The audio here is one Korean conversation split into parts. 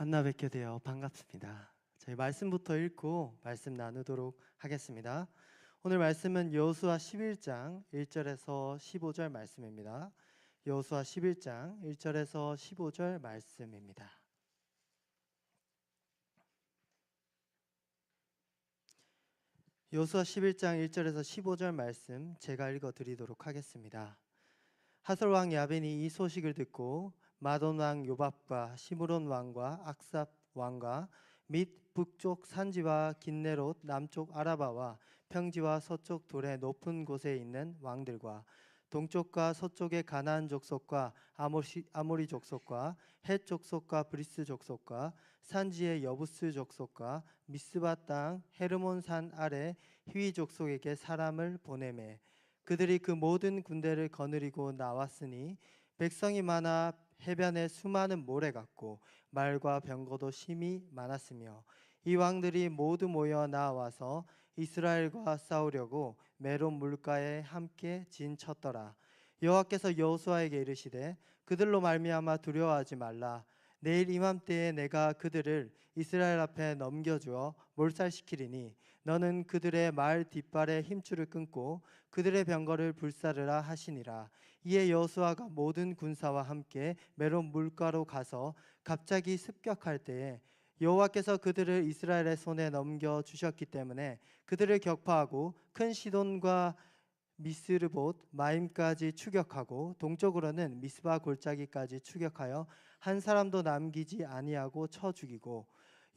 만나 뵙게 되어 반갑습니다. 저희 말씀부터 읽고 말씀 나누도록 하겠습니다. 오늘 말씀은 여호수아 11장 1절에서 15절 말씀입니다. 여호수아 11장 1절에서 15절 말씀입니다. 여호수아 11장 1절에서 15절 말씀 제가 읽어 드리도록 하겠습니다. 하솔 왕 야벤이 이 소식을 듣고 마돈 왕 요밥과 시므론 왕과 악삽 왕과 및 북쪽 산지와 긴네롯 남쪽 아라바와 평지와 서쪽 돌의 높은 곳에 있는 왕들과 동쪽과 서쪽의 가나안 족속과 아모리 족속과 헷 족속과 브리스 족속과 산지의 여부스 족속과 미스바 땅 헤르몬 산 아래 히위 족속에게 사람을 보내매 그들이 그 모든 군대를 거느리고 나왔으니 백성이 많아 해변에 수많은 모래 같고 말과 병거도 심히 많았으며 이 왕들이 모두 모여 나와서 이스라엘과 싸우려고 메론 물가에 함께 진쳤더라. 여호와께서 여호수아에게 이르시되 그들로 말미암아 두려워하지 말라. 내일 이맘때에 내가 그들을 이스라엘 앞에 넘겨주어 몰살시키리니 너는 그들의 말 뒷발에 힘줄을 끊고 그들의 병거를 불사르라 하시니라. 이에 여호수아가 모든 군사와 함께 메론 물가로 가서 갑자기 습격할 때에 여호와께서 그들을 이스라엘의 손에 넘겨 주셨기 때문에 그들을 격파하고 큰 시돈과 미스르봇 마임까지 추격하고 동쪽으로는 미스바 골짜기까지 추격하여 한 사람도 남기지 아니하고 쳐 죽이고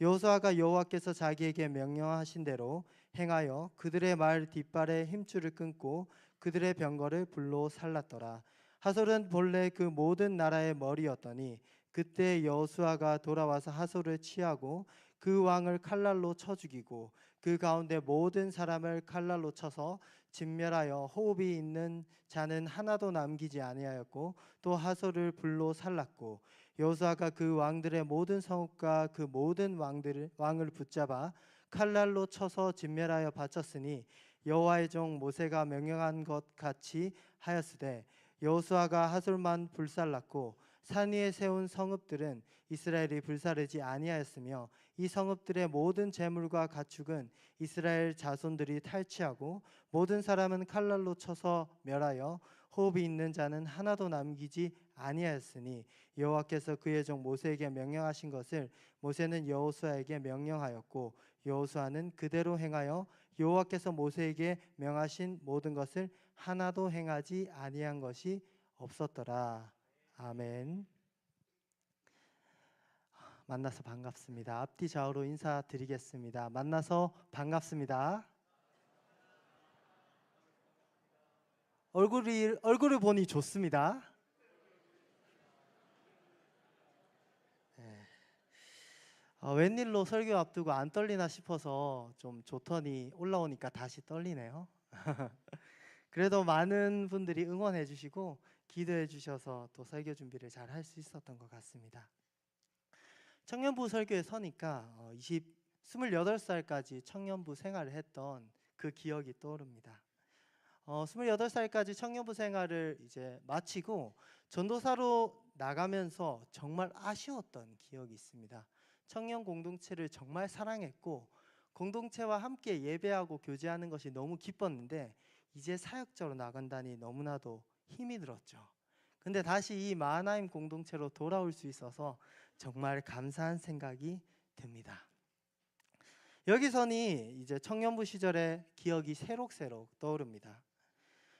여호수아가 여호와께서 자기에게 명령하신 대로 행하여 그들의 말 뒷발에 힘줄을 끊고 그들의 병거를 불로 살랐더라. 하솔은 본래 그 모든 나라의 머리였더니 그때 여호수아가 돌아와서 하솔을 치하고 그 왕을 칼날로 쳐 죽이고 그 가운데 모든 사람을 칼날로 쳐서 진멸하여 호흡이 있는 자는 하나도 남기지 아니하였고 또 하솔을 불로 살랐고 여호수아가 그 왕들의 모든 성읍과 그 모든 왕을 붙잡아 칼날로 쳐서 진멸하여 바쳤으니 여호와의 종 모세가 명령한 것 같이 하였으되 여호수아가 하솔만 불살랐고 산 위에 세운 성읍들은 이스라엘이 불사르지 아니하였으며 이 성읍들의 모든 재물과 가축은 이스라엘 자손들이 탈취하고 모든 사람은 칼날로 쳐서 멸하여 호흡이 있는 자는 하나도 남기지 아니하였으니 여호와께서 그의 종 모세에게 명령하신 것을 모세는 여호수아에게 명령하였고 여호수아는 그대로 행하여 여호와께서 모세에게 명하신 모든 것을 하나도 행하지 아니한 것이 없었더라. 아멘. 만나서 반갑습니다. 앞뒤 좌우로 인사드리겠습니다. 만나서 반갑습니다. 얼굴을 보니 좋습니다. 네. 웬일로 설교 앞두고 안 떨리나 싶어서 좀 좋더니 올라오니까 다시 떨리네요. 그래도 많은 분들이 응원해 주시고 기도해 주셔서 또 설교 준비를 잘 할 수 있었던 것 같습니다. 청년부 설교에 서니까 28살까지 청년부 생활을 했던 그 기억이 떠오릅니다. 28살까지 청년부 생활을 이제 마치고 전도사로 나가면서 정말 아쉬웠던 기억이 있습니다. 청년 공동체를 정말 사랑했고 공동체와 함께 예배하고 교제하는 것이 너무 기뻤는데 이제 사역자로 나간다니 너무나도 힘이 들었죠. 근데 다시 이 마하나임 공동체로 돌아올 수 있어서 정말 감사한 생각이 듭니다. 여기서니 이제 청년부 시절의 기억이 새록새록 떠오릅니다.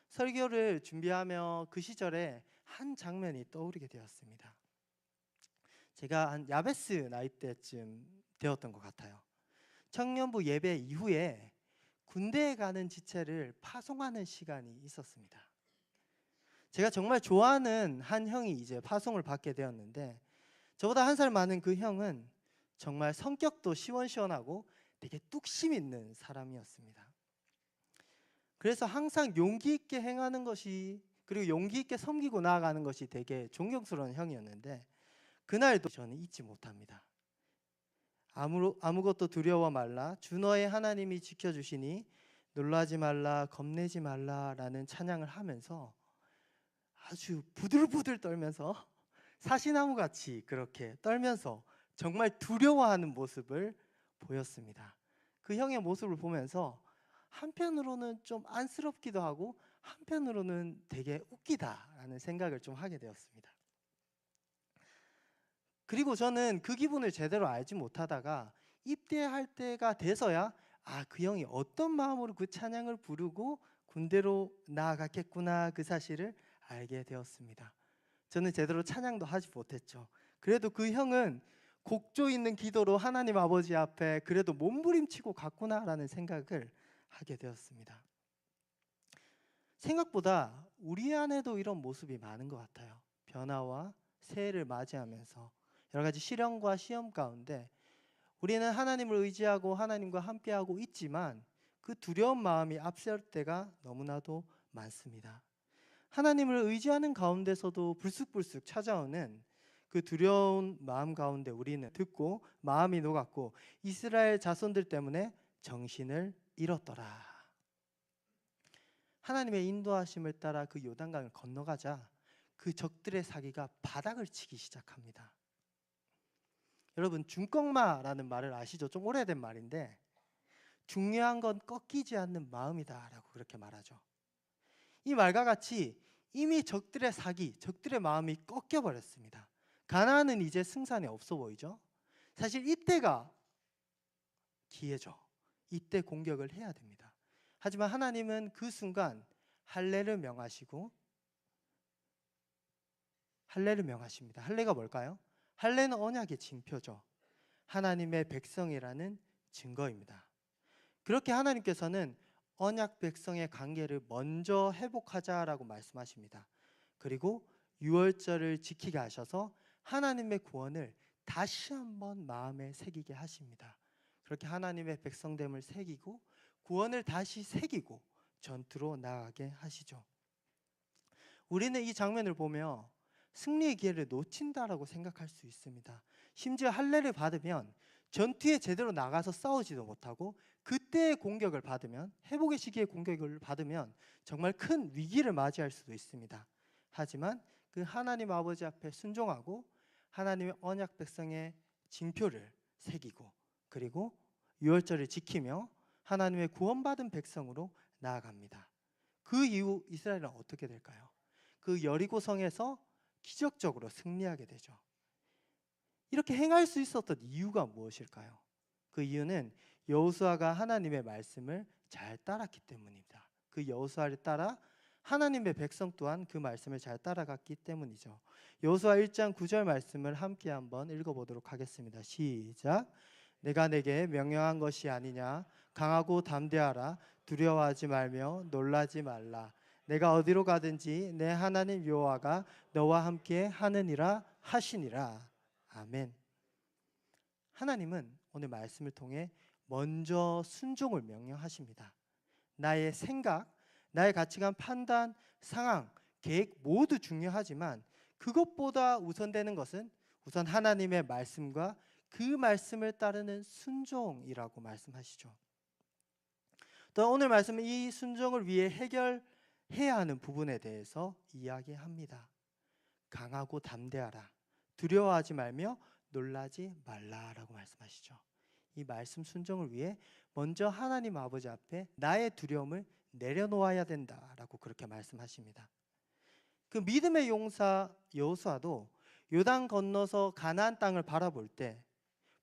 설교를 준비하며 그 시절에 한 장면이 떠오르게 되었습니다. 제가 한 야베스 나이 때쯤 되었던 것 같아요. 청년부 예배 이후에 군대에 가는 지체를 파송하는 시간이 있었습니다. 제가 정말 좋아하는 한 형이 이제 파송을 받게 되었는데 저보다 한 살 많은 그 형은 정말 성격도 시원시원하고 되게 뚝심 있는 사람이었습니다. 그래서 항상 용기 있게 행하는 것이 그리고 용기 있게 섬기고 나아가는 것이 되게 존경스러운 형이었는데 그날도 저는 잊지 못합니다. 아무것도 두려워 말라 주 너의 하나님이 지켜주시니 놀라지 말라 겁내지 말라라는 찬양을 하면서 아주 부들부들 떨면서 사시나무같이 그렇게 떨면서 정말 두려워하는 모습을 보였습니다. 그 형의 모습을 보면서 한편으로는 좀 안쓰럽기도 하고 한편으로는 되게 웃기다라는 생각을 좀 하게 되었습니다. 그리고 저는 그 기분을 제대로 알지 못하다가 입대할 때가 돼서야 그 형이 어떤 마음으로 그 찬양을 부르고 군대로 나아갔겠구나, 그 사실을 알게 되었습니다. 저는 제대로 찬양도 하지 못했죠. 그래도 그 형은 곡조 있는 기도로 하나님 아버지 앞에 그래도 몸부림치고 갔구나라는 생각을 하게 되었습니다. 생각보다 우리 안에도 이런 모습이 많은 것 같아요. 변화와 새해를 맞이하면서 여러 가지 시련과 시험 가운데 우리는 하나님을 의지하고 하나님과 함께하고 있지만 그 두려운 마음이 앞설 때가 너무나도 많습니다. 하나님을 의지하는 가운데서도 불쑥불쑥 찾아오는 그 두려운 마음 가운데 우리는 듣고 마음이 녹았고 이스라엘 자손들 때문에 정신을 잃었더라. 하나님의 인도하심을 따라 그 요단강을 건너가자 그 적들의 사기가 바닥을 치기 시작합니다. 여러분, 중꺾마라는 말을 아시죠? 좀 오래된 말인데 중요한 건 꺾이지 않는 마음이다 라고 그렇게 말하죠. 이 말과 같이 이미 적들의 사기, 적들의 마음이 꺾여버렸습니다. 가나안은 이제 승산이 없어 보이죠? 사실 이때가 기회죠. 이때 공격을 해야 됩니다. 하지만 하나님은 그 순간 할례를 명하십니다. 할례가 뭘까요? 할례는 언약의 징표죠. 하나님의 백성이라는 증거입니다. 그렇게 하나님께서는 언약 백성의 관계를 먼저 회복하자라고 말씀하십니다. 그리고 유월절을 지키게 하셔서 하나님의 구원을 다시 한번 마음에 새기게 하십니다. 그렇게 하나님의 백성됨을 새기고 구원을 다시 새기고 전투로 나아가게 하시죠. 우리는 이 장면을 보며 승리의 기회를 놓친다라고 생각할 수 있습니다. 심지어 할례를 받으면 전투에 제대로 나가서 싸우지도 못하고 그때의 공격을 받으면, 회복의 시기의 공격을 받으면 정말 큰 위기를 맞이할 수도 있습니다. 하지만 그 하나님 아버지 앞에 순종하고 하나님의 언약 백성의 징표를 새기고 그리고 유월절을 지키며 하나님의 구원받은 백성으로 나아갑니다. 그 이후 이스라엘은 어떻게 될까요? 그 여리고성에서 기적적으로 승리하게 되죠. 이렇게 행할 수 있었던 이유가 무엇일까요? 그 이유는 여호수아가 하나님의 말씀을 잘 따랐기 때문입니다. 그 여호수아를 따라 하나님의 백성 또한 그 말씀을 잘 따라갔기 때문이죠. 여호수아 1장 9절 말씀을 함께 한번 읽어보도록 하겠습니다. 시작. 내가 내게 명령한 것이 아니냐? 강하고 담대하라. 두려워하지 말며 놀라지 말라. 내가 어디로 가든지 내 하나님 여호와가 너와 함께 하느니라 하시니라. 아멘. 하나님은 오늘 말씀을 통해 먼저 순종을 명령하십니다. 나의 생각, 나의 가치관, 판단, 상황, 계획 모두 중요하지만 그것보다 우선되는 것은 우선 하나님의 말씀과 그 말씀을 따르는 순종이라고 말씀하시죠. 또 오늘 말씀은 이 순종을 위해 해결해야 하는 부분에 대해서 이야기합니다. 강하고 담대하라. 두려워하지 말며 놀라지 말라라고 말씀하시죠. 이 말씀 순종을 위해 먼저 하나님 아버지 앞에 나의 두려움을 내려놓아야 된다라고 그렇게 말씀하십니다. 그 믿음의 용사 여호수아도 요단 건너서 가나안 땅을 바라볼 때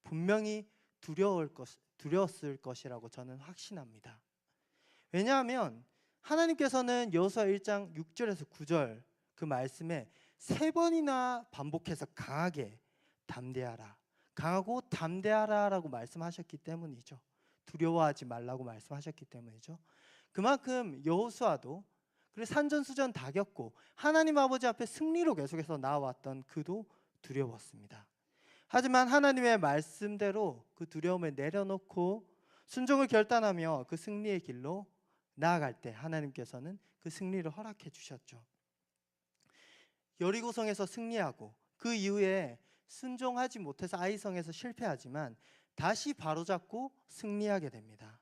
분명히 두려웠을 것이라고 저는 확신합니다. 왜냐하면 하나님께서는 여호수아 1장 6절에서 9절 그 말씀에 3번이나 반복해서 강하게 담대하라, 강하고 담대하라라고 말씀하셨기 때문이죠. 두려워하지 말라고 말씀하셨기 때문이죠. 그만큼 여호수아도 그리고 산전수전 다 겪고 하나님 아버지 앞에 승리로 계속해서 나아왔던 그도 두려웠습니다. 하지만 하나님의 말씀대로 그 두려움을 내려놓고 순종을 결단하며 그 승리의 길로 나아갈 때 하나님께서는 그 승리를 허락해 주셨죠. 여리고성에서 승리하고 그 이후에 순종하지 못해서 아이성에서 실패하지만 다시 바로잡고 승리하게 됩니다.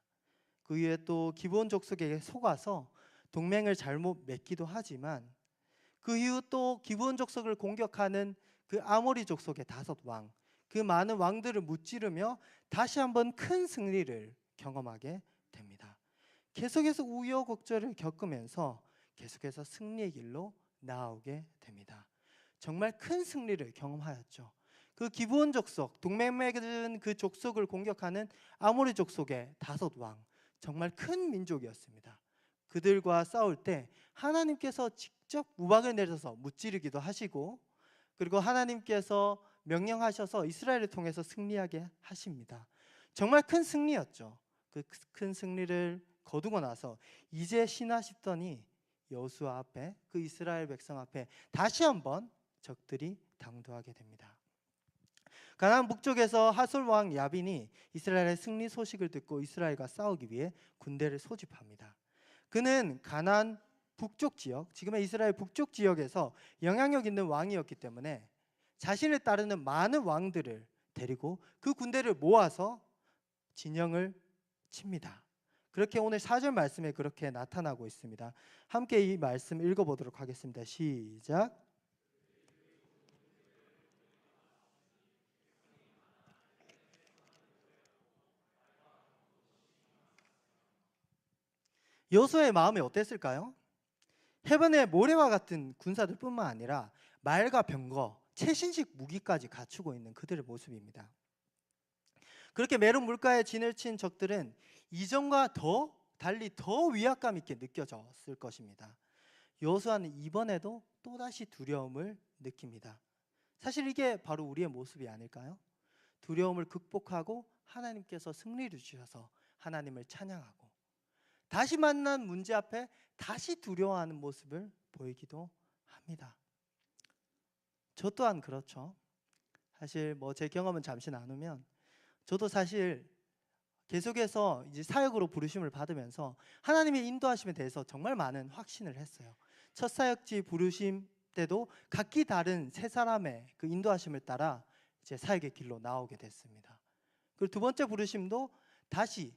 그 이후에 또 기브온 족속에게 속아서 동맹을 잘못 맺기도 하지만 그 이후 또 기브온 족속을 공격하는 그 아모리 족속의 5왕, 그 많은 왕들을 무찌르며 다시 한번 큰 승리를 경험하게 됩니다. 계속해서 우여곡절을 겪으면서 계속해서 승리의 길로 나아오게 됩니다. 정말 큰 승리를 경험하였죠. 그 기브온 족속, 동맹 맺은 그 족속을 공격하는 아모리 족속의 5왕, 정말 큰 민족이었습니다. 그들과 싸울 때 하나님께서 직접 우박을 내려서 무찌르기도 하시고, 그리고 하나님께서 명령하셔서 이스라엘을 통해서 승리하게 하십니다. 정말 큰 승리였죠. 그 큰 승리를 거두고 나서 이제 쉬나 싶더니 여호수아 앞에, 그 이스라엘 백성 앞에 다시 한번 적들이 당도하게 됩니다. 가나안 북쪽에서 하솔 왕 야빈이 이스라엘의 승리 소식을 듣고 이스라엘과 싸우기 위해 군대를 소집합니다. 그는 가나안 북쪽 지역, 지금의 이스라엘 북쪽 지역에서 영향력 있는 왕이었기 때문에 자신을 따르는 많은 왕들을 데리고 그 군대를 모아서 진영을 칩니다. 그렇게 오늘 4절 말씀에 그렇게 나타나고 있습니다. 함께 이 말씀 읽어보도록 하겠습니다. 시작. 여호수아의 마음이 어땠을까요? 해변의 모래와 같은 군사들뿐만 아니라 말과 병거, 최신식 무기까지 갖추고 있는 그들의 모습입니다. 그렇게 메론 물가에 진을 친 적들은 이전과 더 달리 더 위압감 있게 느껴졌을 것입니다. 여호수아는 이번에도 또다시 두려움을 느낍니다. 사실 이게 바로 우리의 모습이 아닐까요? 두려움을 극복하고 하나님께서 승리를 주셔서 하나님을 찬양하고, 다시 만난 문제 앞에 다시 두려워하는 모습을 보이기도 합니다. 저 또한 그렇죠. 사실 제 경험은 잠시 나누면, 저도 사실 계속해서 이제 사역으로 부르심을 받으면서 하나님의 인도하심에 대해서 정말 많은 확신을 했어요. 첫 사역지 부르심 때도 각기 다른 세 사람의 그 인도하심을 따라 이제 사역의 길로 나오게 됐습니다. 그리고 두 번째 부르심도 다시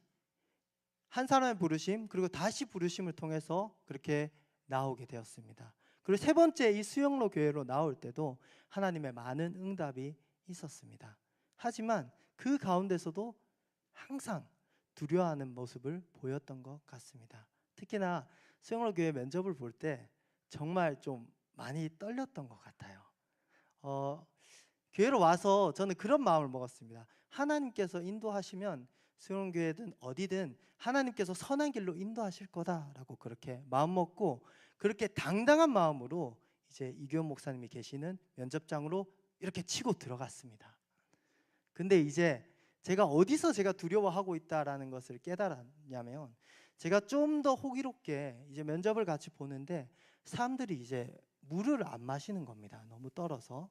한 사람의 부르심, 그리고 다시 부르심을 통해서 그렇게 나오게 되었습니다. 그리고 세 번째 이 수영로 교회로 나올 때도 하나님의 많은 응답이 있었습니다. 하지만 그 가운데서도 항상 두려워하는 모습을 보였던 것 같습니다. 특히나 수영로 교회 면접을 볼 때 정말 좀 많이 떨렸던 것 같아요. 교회로 와서 저는 그런 마음을 먹었습니다. 하나님께서 인도하시면 수영교회든 어디든 하나님께서 선한 길로 인도하실 거다라고 그렇게 마음 먹고, 그렇게 당당한 마음으로 이제 이규현 목사님이 계시는 면접장으로 이렇게 치고 들어갔습니다. 근데 이제 제가 어디서 제가 두려워하고 있다라는 것을 깨달았냐면, 제가 좀 더 호기롭게 이제 면접을 같이 보는데 사람들이 이제 물을 안 마시는 겁니다. 너무 떨어서.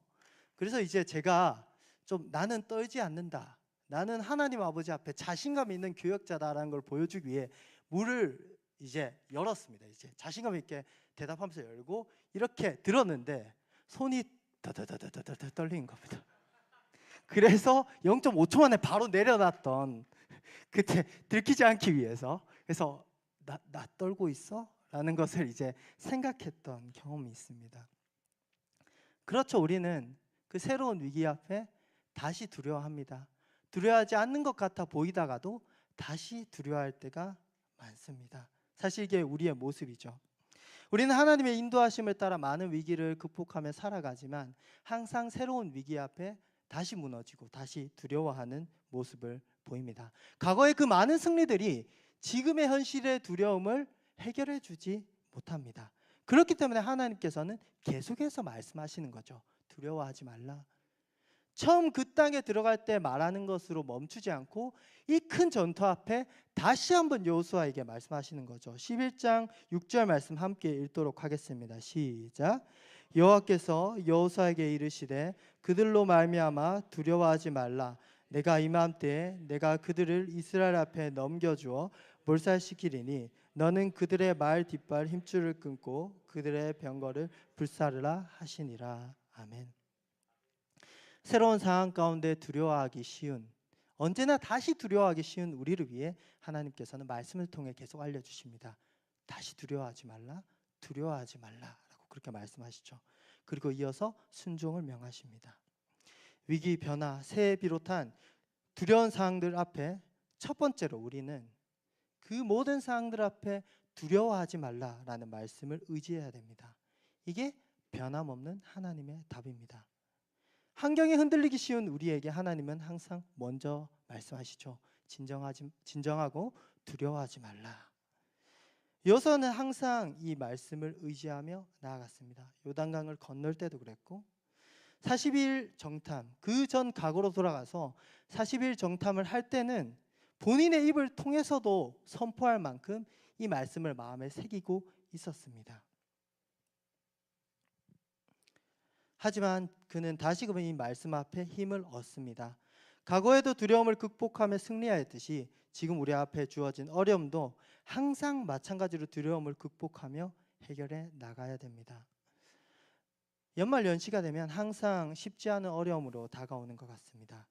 그래서 이제 제가 좀 나는 떨지 않는다, 나는 하나님 아버지 앞에 자신감 있는 교역자다라는 걸 보여주기 위해 물을 이제 열었습니다. 이제 자신감 있게 대답하면서 열고 이렇게 들었는데 손이 더더더더더 떨리는 겁니다. 그래서 0.5초 만에 바로 내려놨던, 그때 들키지 않기 위해서, 그래서 나 떨고 있어? 라는 것을 이제 생각했던 경험이 있습니다. 그렇죠. 우리는 그 새로운 위기 앞에 다시 두려워합니다. 두려워하지 않는 것 같아 보이다가도 다시 두려워할 때가 많습니다. 사실 이게 우리의 모습이죠. 우리는 하나님의 인도하심을 따라 많은 위기를 극복하며 살아가지만 항상 새로운 위기 앞에 다시 무너지고 다시 두려워하는 모습을 보입니다. 과거의 그 많은 승리들이 지금의 현실의 두려움을 해결해 주지 못합니다. 그렇기 때문에 하나님께서는 계속해서 말씀하시는 거죠. 두려워하지 말라. 처음 그 땅에 들어갈 때 말하는 것으로 멈추지 않고 이 큰 전투 앞에 다시 한번 여호수아에게 말씀하시는 거죠. 11장 6절 말씀 함께 읽도록 하겠습니다. 시작. 여호와께서 여호수아에게 이르시되 그들로 말미암아 두려워하지 말라. 내가 이맘때에 내가 그들을 이스라엘 앞에 넘겨주어 몰살시키리니 너는 그들의 말 뒷발 힘줄을 끊고 그들의 병거를 불사르라 하시니라. 아멘. 새로운 상황 가운데 두려워하기 쉬운, 언제나 다시 두려워하기 쉬운 우리를 위해 하나님께서는 말씀을 통해 계속 알려주십니다. 다시 두려워하지 말라, 두려워하지 말라라고 그렇게 말씀하시죠. 그리고 이어서 순종을 명하십니다. 위기, 변화, 새해 비롯한 두려운 상황들 앞에 첫 번째로 우리는 그 모든 상황들 앞에 두려워하지 말라라는 말씀을 의지해야 됩니다. 이게 변함없는 하나님의 답입니다. 환경에 흔들리기 쉬운 우리에게 하나님은 항상 먼저 말씀하시죠. 진정하고 두려워하지 말라. 여호수아는 항상 이 말씀을 의지하며 나아갔습니다. 요단강을 건널 때도 그랬고 40일 정탐, 그 전 과거로 돌아가서 40일 정탐을 할 때는 본인의 입을 통해서도 선포할 만큼 이 말씀을 마음에 새기고 있었습니다. 하지만 그는 다시금 이 말씀 앞에 힘을 얻습니다. 과거에도 두려움을 극복하며 승리하였듯이 지금 우리 앞에 주어진 어려움도 항상 마찬가지로 두려움을 극복하며 해결해 나가야 됩니다. 연말 연시가 되면 항상 쉽지 않은 어려움으로 다가오는 것 같습니다.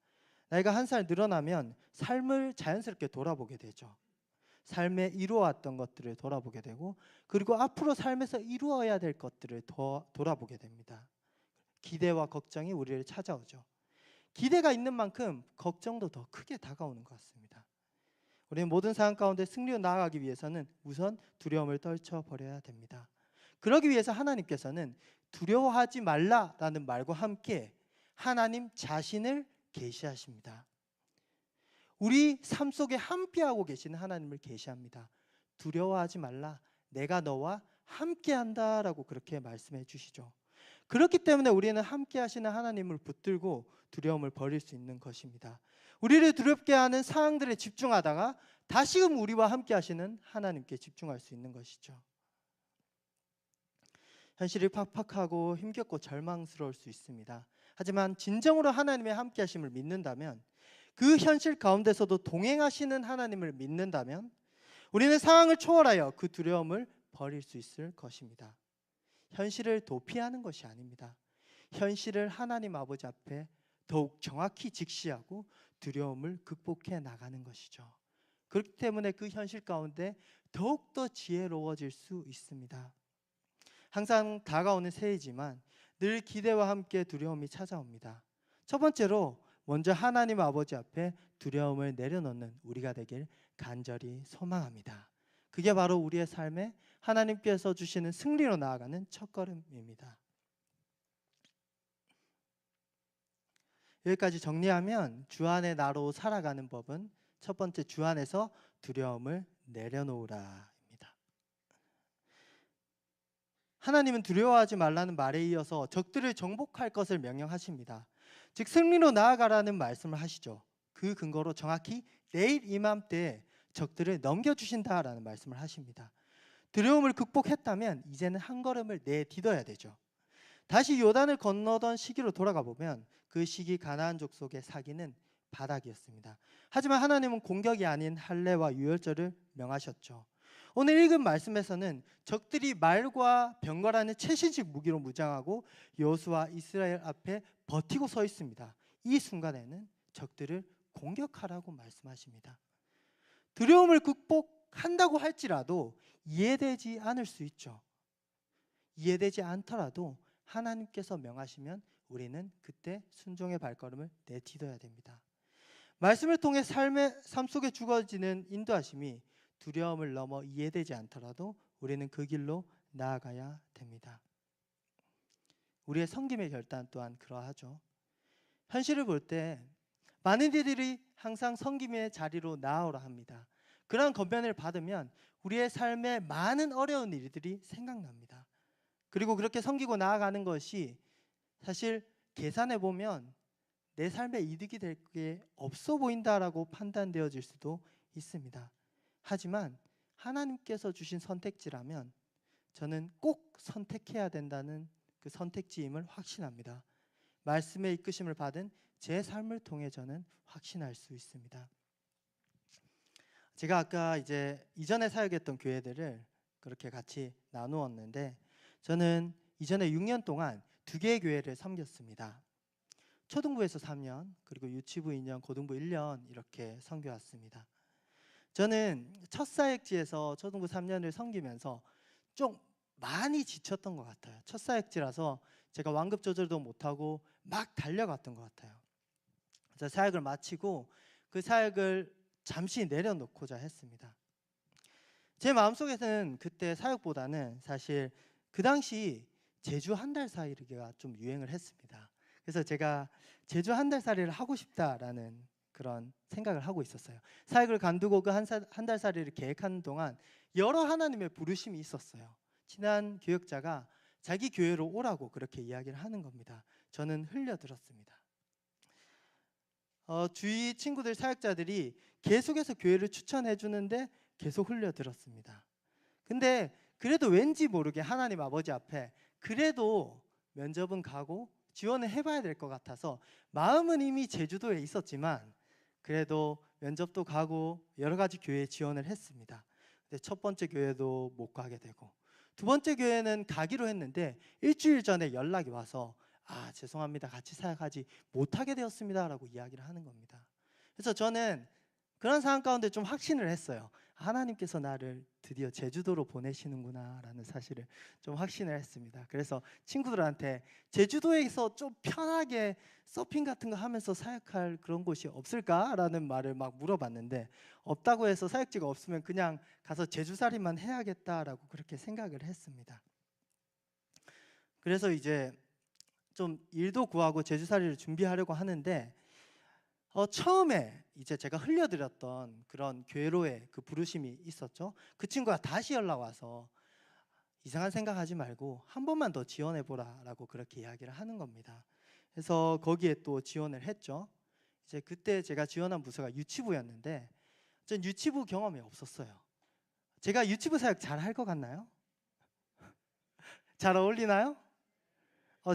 나이가 한 살 늘어나면 삶을 자연스럽게 돌아보게 되죠. 삶에 이루어왔던 것들을 돌아보게 되고 그리고 앞으로 삶에서 이루어야 될 것들을 돌아보게 됩니다. 기대와 걱정이 우리를 찾아오죠. 기대가 있는 만큼 걱정도 더 크게 다가오는 것 같습니다. 우리는 모든 상황 가운데 승리로 나아가기 위해서는 우선 두려움을 떨쳐버려야 됩니다. 그러기 위해서 하나님께서는 두려워하지 말라라는 말과 함께 하나님 자신을 계시하십니다. 우리 삶 속에 함께하고 계시는 하나님을 계시합니다. 두려워하지 말라, 내가 너와 함께한다라고 그렇게 말씀해 주시죠. 그렇기 때문에 우리는 함께 하시는 하나님을 붙들고 두려움을 버릴 수 있는 것입니다. 우리를 두렵게 하는 상황들에 집중하다가 다시금 우리와 함께 하시는 하나님께 집중할 수 있는 것이죠. 현실이 팍팍하고 힘겹고 절망스러울 수 있습니다. 하지만 진정으로 하나님의 함께 하심을 믿는다면, 그 현실 가운데서도 동행하시는 하나님을 믿는다면 우리는 상황을 초월하여 그 두려움을 버릴 수 있을 것입니다. 현실을 도피하는 것이 아닙니다. 현실을 하나님 아버지 앞에 더욱 정확히 직시하고 두려움을 극복해 나가는 것이죠. 그렇기 때문에 그 현실 가운데 더욱더 지혜로워질 수 있습니다. 항상 다가오는 새해지만 늘 기대와 함께 두려움이 찾아옵니다. 첫 번째로 먼저 하나님 아버지 앞에 두려움을 내려놓는 우리가 되길 간절히 소망합니다. 그게 바로 우리의 삶에 하나님께서 주시는 승리로 나아가는 첫걸음입니다. 여기까지 정리하면 주 안에 나로 살아가는 법은 첫 번째, 주 안에서 두려움을 내려놓으라 입니다. 하나님은 두려워하지 말라는 말에 이어서 적들을 정복할 것을 명령하십니다. 즉 승리로 나아가라는 말씀을 하시죠. 그 근거로 정확히 내일 이맘때에 적들을 넘겨주신다라는 말씀을 하십니다. 두려움을 극복했다면 이제는 한 걸음을 내딛어야 되죠. 다시 요단을 건너던 시기로 돌아가 보면 그 시기 가나안 족속의 사기는 바닥이었습니다. 하지만 하나님은 공격이 아닌 할례와 유월절을 명하셨죠. 오늘 읽은 말씀에서는 적들이 말과 병거라는 최신식 무기로 무장하고 여호수아 이스라엘 앞에 버티고 서 있습니다. 이 순간에는 적들을 공격하라고 말씀하십니다. 두려움을 극복한다고 할지라도 이해되지 않을 수 있죠. 이해되지 않더라도 하나님께서 명하시면 우리는 그때 순종의 발걸음을 내딛어야 됩니다. 말씀을 통해 삶 속에 주어지는 인도하심이 두려움을 넘어 이해되지 않더라도 우리는 그 길로 나아가야 됩니다. 우리의 섬김의 결단 또한 그러하죠. 현실을 볼 때 많은 이들이 항상 섬김의 자리로 나아오라 합니다. 그런 권면을 받으면 우리의 삶에 많은 어려운 일들이 생각납니다. 그리고 그렇게 섬기고 나아가는 것이 사실 계산해 보면 내 삶에 이득이 될 게 없어 보인다라고 판단되어질 수도 있습니다. 하지만 하나님께서 주신 선택지라면 저는 꼭 선택해야 된다는 그 선택지임을 확신합니다. 말씀의 이끄심을 받은 제 삶을 통해 저는 확신할 수 있습니다. 제가 아까 이전에 사역했던 교회들을 그렇게 같이 나누었는데, 저는 이전에 6년 동안 2개의 교회를 섬겼습니다. 초등부에서 3년, 그리고 유치부 2년, 고등부 1년 이렇게 섬겨왔습니다. 저는 첫 사역지에서 초등부 3년을 섬기면서 좀 많이 지쳤던 것 같아요. 첫 사역지라서 제가 완급 조절도 못하고 막 달려갔던 것 같아요. 그래서 사역을 마치고 그 사역을 잠시 내려놓고자 했습니다. 제 마음속에서는 그때 사역보다는 사실 그 당시 제주 한 달 살이가 좀 유행을 했습니다. 그래서 제가 제주 한 달 살이를 하고 싶다라는 그런 생각을 하고 있었어요. 사역을 간두고 그 한 달 살이를 계획하는 동안 여러 하나님의 부르심이 있었어요. 친한 교역자가 자기 교회로 오라고 그렇게 이야기를 하는 겁니다. 저는 흘려들었습니다. 주위 친구들 사역자들이 계속해서 교회를 추천해 주는데 계속 흘려들었습니다. 근데 그래도 왠지 모르게 하나님 아버지 앞에 그래도 면접은 가고 지원을 해봐야 될 것 같아서 마음은 이미 제주도에 있었지만 그래도 면접도 가고 여러 가지 교회에 지원을 했습니다. 근데 첫 번째 교회도 못 가게 되고 두 번째 교회는 가기로 했는데 일주일 전에 연락이 와서 죄송합니다. 같이 사역하지 못하게 되었습니다. 라고 이야기를 하는 겁니다. 그래서 저는 그런 상황 가운데 좀 확신을 했어요. 하나님께서 나를 드디어 제주도로 보내시는구나 라는 사실을 좀 확신을 했습니다. 그래서 친구들한테 제주도에서 좀 편하게 서핑 같은 거 하면서 사역할 그런 곳이 없을까? 라는 말을 막 물어봤는데 없다고 해서 사역지가 없으면 그냥 가서 제주살이만 해야겠다라고 그렇게 생각을 했습니다. 그래서 이제 좀 일도 구하고 제주살이를 준비하려고 하는데 처음에 이제 제가 흘려드렸던 그런 교회로의 그 부르심이 있었죠. 그 친구가 다시 연락 와서 이상한 생각하지 말고 한 번만 더 지원해보라 라고 그렇게 이야기를 하는 겁니다. 그래서 거기에 또 지원을 했죠. 이제 그때 제가 지원한 부서가 유치부였는데 전 유치부 경험이 없었어요. 제가 유치부 사역 잘 할 것 같나요? 잘 어울리나요?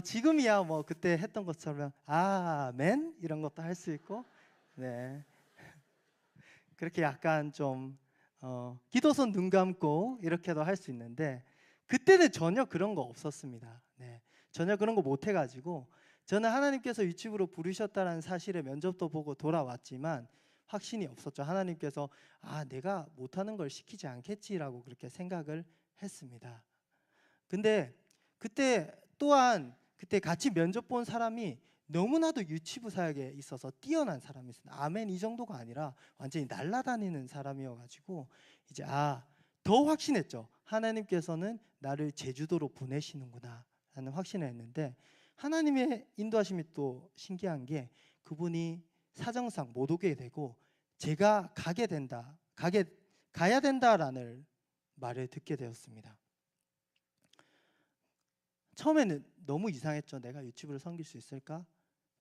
지금이야 뭐 그때 했던 것처럼 아멘 이런 것도 할 수 있고 네 그렇게 약간 좀 기도선 눈 감고 이렇게도 할 수 있는데 그때는 전혀 그런 거 없었습니다. 네 전혀 그런 거 못 해가지고 저는 하나님께서 유치부로 부르셨다는 사실에 면접도 보고 돌아왔지만 확신이 없었죠. 하나님께서 내가 못하는 걸 시키지 않겠지라고 그렇게 생각을 했습니다. 근데 그때 또한 그때 같이 면접 본 사람이 너무나도 유치부 사역에 있어서 뛰어난 사람이었어요. 아멘 이 정도가 아니라 완전히 날아다니는 사람이어가지고 이제 더 확신했죠. 하나님께서는 나를 제주도로 보내시는구나 라는 확신을 했는데 하나님의 인도하심이 또 신기한 게 그분이 사정상 못 오게 되고 제가 가야 된다라는 말을 듣게 되었습니다. 처음에는 너무 이상했죠. 내가 유치부를 섬길 수 있을까?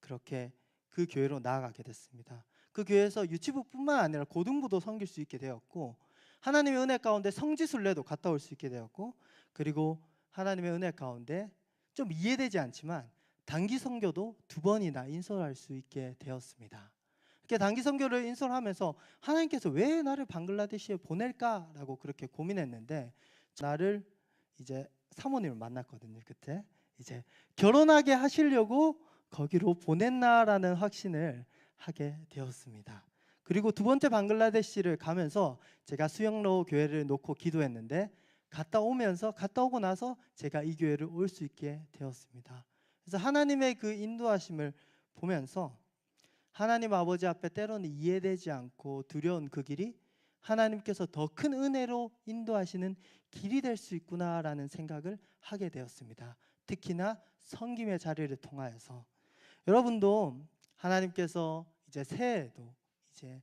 그렇게 그 교회로 나아가게 됐습니다. 그 교회에서 유치부뿐만 아니라 고등부도 섬길 수 있게 되었고 하나님의 은혜 가운데 성지순례도 갔다 올 수 있게 되었고 그리고 하나님의 은혜 가운데 좀 이해되지 않지만 단기 선교도 2번이나 인솔할 수 있게 되었습니다. 이렇게 단기 선교를 인솔하면서 하나님께서 왜 나를 방글라데시에 보낼까라고 그렇게 고민했는데 나를 이제 사모님을 만났거든요. 그때 이제 결혼하게 하시려고 거기로 보냈나라는 확신을 하게 되었습니다. 그리고 두 번째 방글라데시를 가면서 제가 수영로 교회를 놓고 기도했는데 갔다 오고 나서 제가 이 교회를 올 수 있게 되었습니다. 그래서 하나님의 그 인도하심을 보면서 하나님 아버지 앞에 때로는 이해되지 않고 두려운 그 길이 하나님께서 더 큰 은혜로 인도하시는 길이 될 수 있구나라는 생각을 하게 되었습니다. 특히나 섬김의 자리를 통하여서 여러분도 하나님께서 이제 새해에도 이제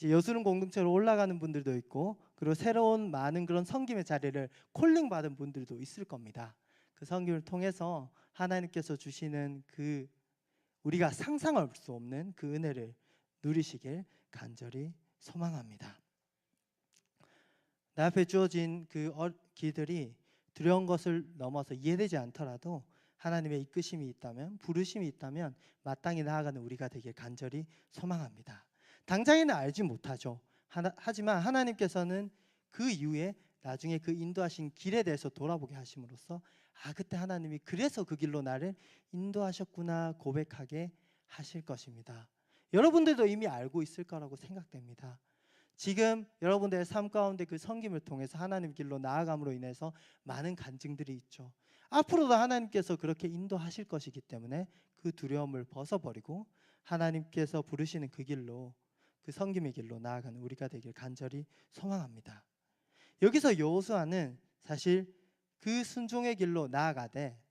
여수른 공동체로 올라가는 분들도 있고 그리고 새로운 많은 그런 섬김의 자리를 콜링 받은 분들도 있을 겁니다. 그 섬김을 통해서 하나님께서 주시는 그 우리가 상상할 수 없는 그 은혜를 누리시길 간절히 소망합니다. 내 앞에 주어진 그 길들이 두려운 것을 넘어서 이해되지 않더라도 하나님의 이끄심이 있다면 부르심이 있다면 마땅히 나아가는 우리가 되길 간절히 소망합니다. 당장에는 알지 못하죠. 하지만 하나님께서는 그 이후에 나중에 그 인도하신 길에 대해서 돌아보게 하심으로써 그때 하나님이 그래서 그 길로 나를 인도하셨구나 고백하게 하실 것입니다. 여러분들도 이미 알고 있을 거라고 생각됩니다. 지금 여러분들의 삶 가운데 그 섬김을 통해서 하나님 길로 나아감으로 인해서 많은 간증들이 있죠. 앞으로도 하나님께서 그렇게 인도하실 것이기 때문에 그 두려움을 벗어버리고 하나님께서 부르시는 그 길로, 그 섬김의 길로 나아가는 우리가 되길 간절히 소망합니다. 여기서 여호수아는 사실 그 순종의 길로 나아가되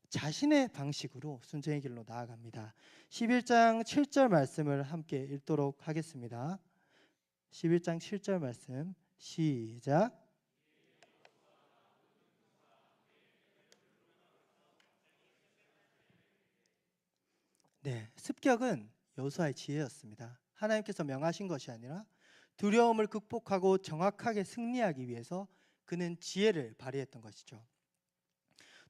자신의 방식으로 순종의 길로 나아갑니다. 11장 7절 말씀을 함께 읽도록 하겠습니다. 11장 7절 말씀 시작. 네, 습격은 여호수아의 지혜였습니다. 하나님께서 명하신 것이 아니라 두려움을 극복하고 정확하게 승리하기 위해서 그는 지혜를 발휘했던 것이죠.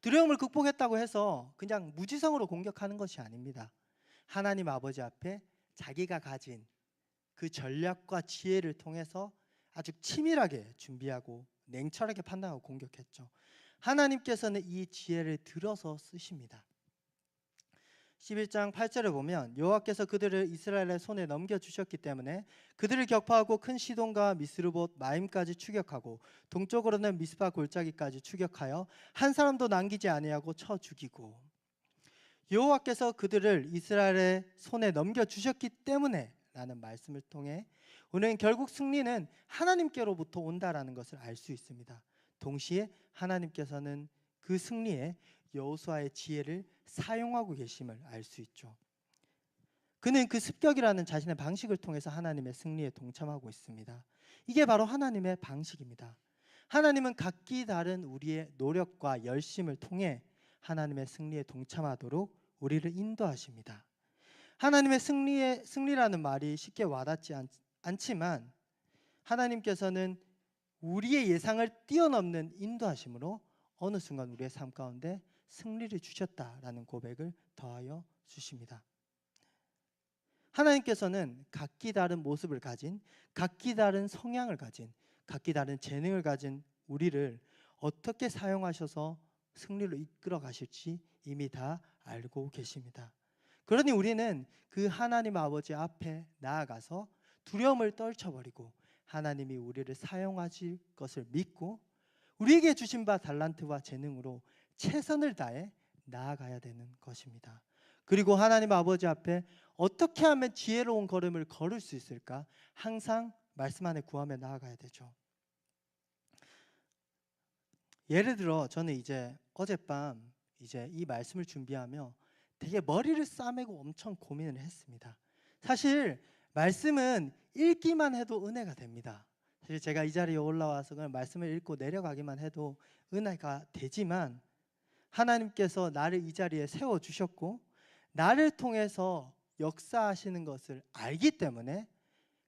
두려움을 극복했다고 해서 그냥 무지성으로 공격하는 것이 아닙니다. 하나님 아버지 앞에 자기가 가진 그 전략과 지혜를 통해서 아주 치밀하게 준비하고 냉철하게 판단하고 공격했죠. 하나님께서는 이 지혜를 들어서 쓰십니다. 11장 8절에 보면 여호와께서 그들을 이스라엘의 손에 넘겨주셨기 때문에 그들을 격파하고 큰 시돈과 미스르봇 마임까지 추격하고 동쪽으로는 미스파 골짜기까지 추격하여 한 사람도 남기지 아니하고 쳐 죽이고, 여호와께서 그들을 이스라엘의 손에 넘겨주셨기 때문에 라는 말씀을 통해 우리는 결국 승리는 하나님께로부터 온다라는 것을 알 수 있습니다. 동시에 하나님께서는 그 승리에 여호수아의 지혜를 사용하고 계심을 알 수 있죠. 그는 그 습격이라는 자신의 방식을 통해서 하나님의 승리에 동참하고 있습니다. 이게 바로 하나님의 방식입니다. 하나님은 각기 다른 우리의 노력과 열심을 통해 하나님의 승리에 동참하도록 우리를 인도하십니다. 하나님의 승리라는 말이 쉽게 와닿지 않지만 하나님께서는 우리의 예상을 뛰어넘는 인도하심으로 어느 순간 우리의 삶 가운데 승리를 주셨다라는 고백을 더하여 주십니다. 하나님께서는 각기 다른 모습을 가진, 각기 다른 성향을 가진, 각기 다른 재능을 가진 우리를 어떻게 사용하셔서 승리로 이끌어 가실지 이미 다 알고 계십니다. 그러니 우리는 그 하나님 아버지 앞에 나아가서 두려움을 떨쳐버리고 하나님이 우리를 사용하실 것을 믿고 우리에게 주신 바 달란트와 재능으로 최선을 다해 나아가야 되는 것입니다. 그리고 하나님 아버지 앞에 어떻게 하면 지혜로운 걸음을 걸을 수 있을까? 항상 말씀 안에 구하며 나아가야 되죠. 예를 들어 저는 어젯밤 이 말씀을 준비하며 되게 머리를 싸매고 엄청 고민을 했습니다. 사실 말씀은 읽기만 해도 은혜가 됩니다. 사실 제가 이 자리에 올라와서 그냥 말씀을 읽고 내려가기만 해도 은혜가 되지만 하나님께서 나를 이 자리에 세워주셨고 나를 통해서 역사하시는 것을 알기 때문에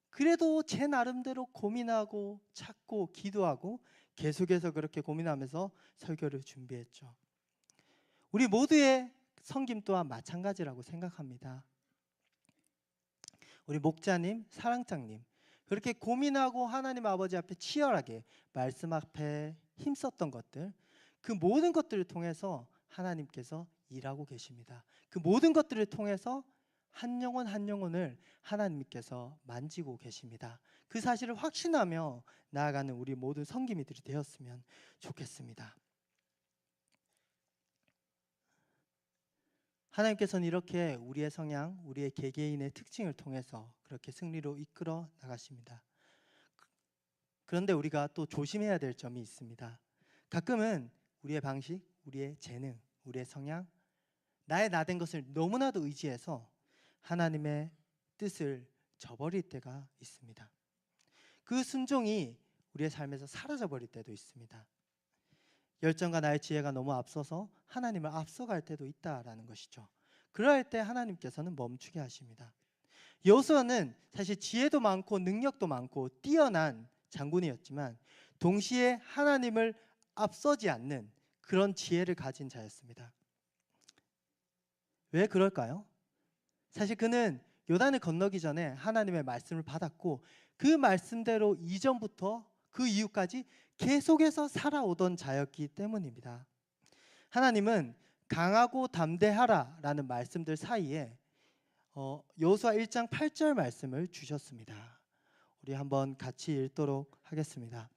그래도 제 나름대로 고민하고 찾고 기도하고 계속해서 그렇게 고민하면서 설교를 준비했죠. 우리 모두의 섬김 또한 마찬가지라고 생각합니다. 우리 목자님, 사랑장님 그렇게 고민하고 하나님 아버지 앞에 치열하게 말씀 앞에 힘썼던 것들, 그 모든 것들을 통해서 하나님께서 일하고 계십니다. 그 모든 것들을 통해서 한 영혼 한 영혼을 하나님께서 만지고 계십니다. 그 사실을 확신하며 나아가는 우리 모든 섬김이들이 되었으면 좋겠습니다. 하나님께서는 이렇게 우리의 성향, 우리의 개개인의 특징을 통해서 그렇게 승리로 이끌어 나가십니다. 그런데 우리가 또 조심해야 될 점이 있습니다. 가끔은 우리의 방식, 우리의 재능, 우리의 성향, 나의 나된 것을 너무나도 의지해서 하나님의 뜻을 저버릴 때가 있습니다. 그 순종이 우리의 삶에서 사라져 버릴 때도 있습니다. 열정과 나의 지혜가 너무 앞서서 하나님을 앞서갈 때도 있다라는 것이죠. 그럴 때 하나님께서는 멈추게 하십니다. 여호수아는 사실 지혜도 많고 능력도 많고 뛰어난 장군이었지만 동시에 하나님을 앞서지 않는 그런 지혜를 가진 자였습니다. 왜 그럴까요? 사실 그는 요단을 건너기 전에 하나님의 말씀을 받았고 그 말씀대로 이전부터 그 이후까지 계속해서 살아오던 자였기 때문입니다. 하나님은 강하고 담대하라 라는 말씀들 사이에 여호수아 1장 8절 말씀을 주셨습니다. 우리 한번 같이 읽도록 하겠습니다.